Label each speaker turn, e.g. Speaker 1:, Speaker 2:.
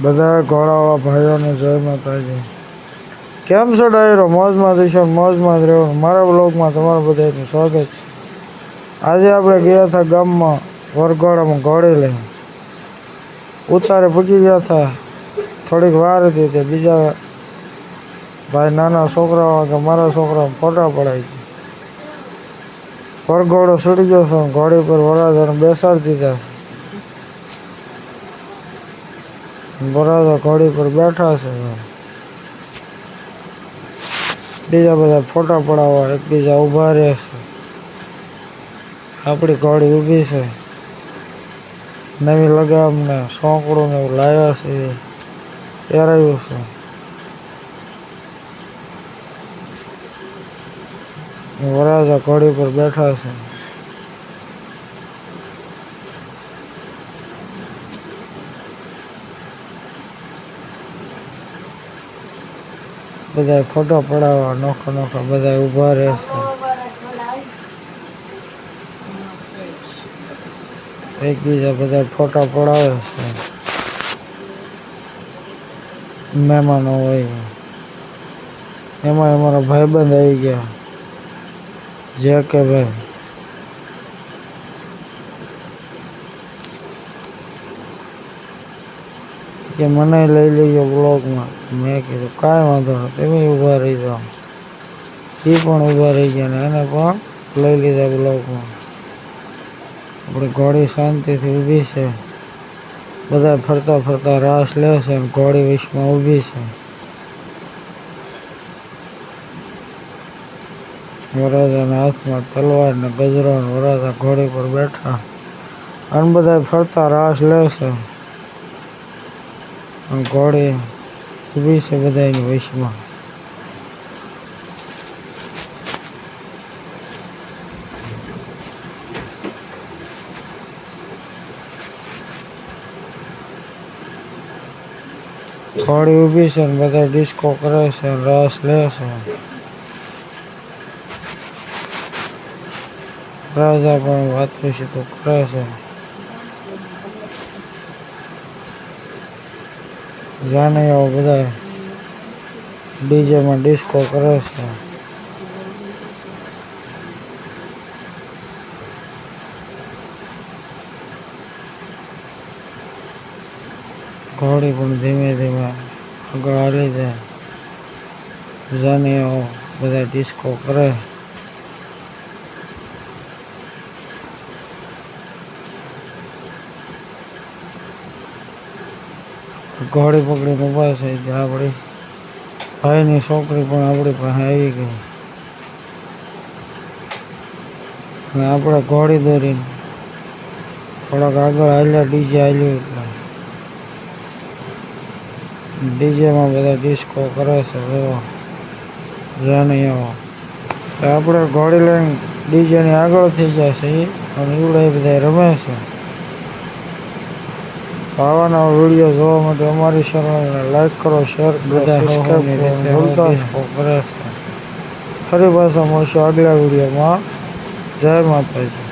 Speaker 1: બધા ઘોડાવાળા ભાઈઓને જય માતાજી. કેમ છો ડાયરો? મોજમાં થઈશો, મોજમાં જ રહેવાનું. મારા બ્લોગમાં તમારું બધાનું સ્વાગત છે. આજે આપણે ગયા હતા ગામમાં વરઘોડામાં ઘોડી લઈ. ઉતારે પૂગી ગયા હતા. થોડીક વાર હતી તે બીજા ભાઈ નાના છોકરાઓ કે મારા છોકરાઓ ફોટા પડાવી હતી. વરઘોડો છૂટી ગયો છે. ઘોડી પર વરરાજાને બેસાડી દીધા છે. વરરાજા ઘોડી પર બેઠા છે. બીજા બધા ફોટા પડાવવા એકબીજા ઊભા રહે છે. આપણી ઘોડી ઊભી છે. નવી લગામ ને સોંકડું ને એવું લાવ્યા છે, પહેરાવ્યું છે. વરરાજા ઘોડી પર બેઠા છે. બધા ફોટો પડાવવા નોખા બધા ઊભા રહે છે. એકબીજા બધા ફોટા પડાવે છે. મહેમાનો હોય એમાં અમારા ભાઈબંધ આવી ગયા, જે કે ભાઈ કે મને લઈ લઈએ બ્લોગમાં. મેં કીધું કાંઈ વાંધો નહીં, તમે ઊભા રહી જાઓ. એ પણ ઊભા રહી ગયા ને એને પણ લઈ લીધા બ્લોગમાં. આપણી ઘોડી શાંતિથી ઊભી છે. બધા ફરતા ફરતા રાસ લે છે અને ઘોડી વિશમાં ઊભી છે. વરરાજાના હાથમાં તલવાર ને ગજરો ને વરરાજા ઘોડી પર બેઠા અને બધા ફરતા રાસ લે છે. અને ઘોડી ઊભી છે બધાની વશમાં. ઘોડી ઊભી છે ને બધા ડિસ્કો કરે છે, રાસ લે છે. રાજા પણ વાતું સીતું કરે છે. જાનૈયાઓ બધા ડીજેમાં ડિસ્કો કરે છે. ઘોડી પણ ધીમે ધીમે આગળ હાલી જાય. જાનૈયાઓ બધા ડિસ્કો કરે. ઘોડી પકડીને ઊભા છે. આપણી ભાઈની છોકરી પણ આપણી પાસે આવી ગઈ અને આપણે ઘોડી દોરીને થોડાક આગળ હાલ્યા. ડીજે હાલ્યું એટલે ડીજેમાં બધા ડિસ્કો કરે છે. જાનૈયાઓ આપણે ઘોડી લઈને ડીજેની આગળ થઈ ગયા છે અને ઈવડા બધા રમે છે. આવા વિડીયો જોવા માટે અમારી ચેનલને લાઈક કરો, શેર કરો, સબસ્ક્રાઈબ કરો. ડિસ્કો કરે છે. ફરી પાછા મળશું આગલા વિડીયોમાં. જય માતાજી.